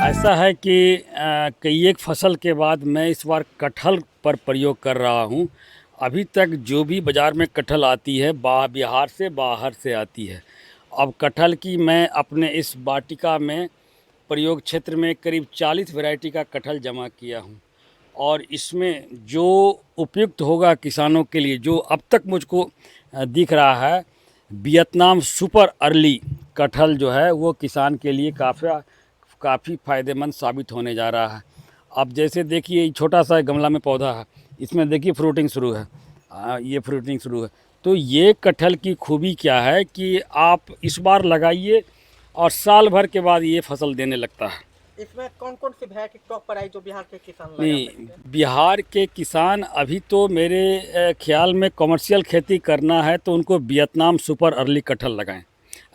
ऐसा है कि कई एक फसल के बाद मैं इस बार कटहल पर प्रयोग कर रहा हूँ। अभी तक जो भी बाज़ार में कटहल आती है बिहार से बाहर से आती है। अब कटहल की मैं अपने इस वाटिका में प्रयोग क्षेत्र में करीब 40 वैरायटी का कटहल जमा किया हूँ और इसमें जो उपयुक्त होगा किसानों के लिए, जो अब तक मुझको दिख रहा है, वियतनाम सुपर अर्ली कटहल जो है वो किसान के लिए काफ़ी फ़ायदेमंद साबित होने जा रहा है। अब जैसे देखिए ये छोटा सा गमला में पौधा है, इसमें देखिए फ्रूटिंग शुरू है। ये फ्रूटिंग शुरू है। तो ये कटहल की खूबी क्या है कि आप इस बार लगाइए और साल भर के बाद ये फसल देने लगता है। इसमें कौन-कौन सी वैरायटी टॉप पर आई जो बिहार के किसान लगा नहीं, सकते हैं? बिहार के किसान अभी तो मेरे ख्याल में कमर्शियल खेती करना है तो उनको वियतनाम सुपर अर्ली कटहल लगाएं।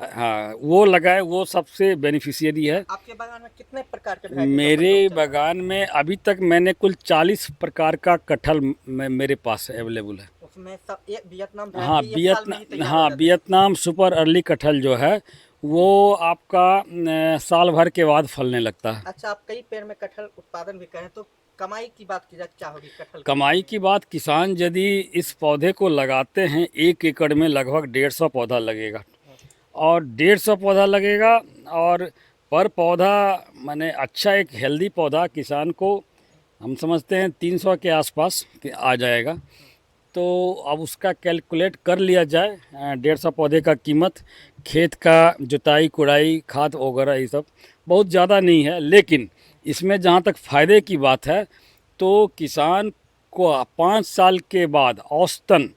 हाँ, वो लगाएं, वो सबसे बेनिफिशियरी है। आपके बागान में कितने प्रकार के वैरायटी का मेरे प्रयोग चल रहा है? बागान में अभी तक मैंने कुल 40 प्रकार का कटहल मेरे पास अवेलेबल है। उसमें सब ये वियतनाम हाँ, वैरायटी एक साल में ही तैयार हो जाती है। वियतनाम सुपर अर्ली कटहल जो है वो आपका साल भर के बाद फलने लगता है। अच्छा, आप कई पेड़ में कटहल उत्पादन भी करें तो कमाई की बात की जाए क्या होगी कटहल की? कमाई की बात, किसान यदि इस पौधे को लगाते हैं, 1 एकड़ में लगभग 150 पौधा लगेगा और 150 पौधा लगेगा और पर पौधा माने अच्छा एक हेल्दी पौधा किसान को हम समझते हैं 300 के आसपास आ जाएगा। तो अब उसका कैलकुलेट कर लिया जाए, 150 पौधे का कीमत, खेत का जुताई कुड़ाई खाद वगैरह ये सब बहुत ज़्यादा नहीं है। लेकिन इसमें जहाँ तक फ़ायदे की बात है तो किसान को 5 साल के बाद औसतन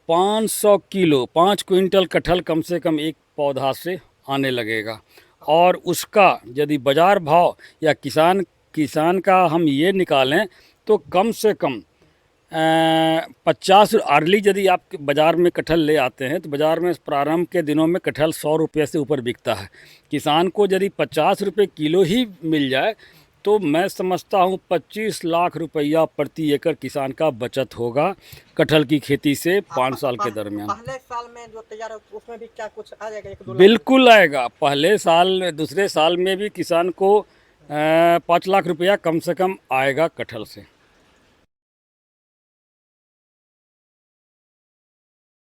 500 किलो 5 क्विंटल कटहल कम से कम एक पौधा से आने लगेगा। और उसका यदि बाज़ार भाव या किसान का हम ये निकालें तो कम से कम 50 अर्ली यदि आप बाज़ार में कटहल ले आते हैं तो बाज़ार में प्रारंभ के दिनों में कटहल 100 रुपये से ऊपर बिकता है। किसान को यदि 50 रुपये किलो ही मिल जाए तो मैं समझता हूँ 25 लाख रुपया प्रति एकड़ किसान का बचत होगा कटहल की खेती से 5 साल के दरमियान। पहले साल में जो तैयार हो उसमें भी क्या कुछ आ जाएगा 1-2 लाख? बिल्कुल आएगा। पहले साल दूसरे साल में भी किसान को 5 लाख रुपया कम से कम आएगा कटहल से।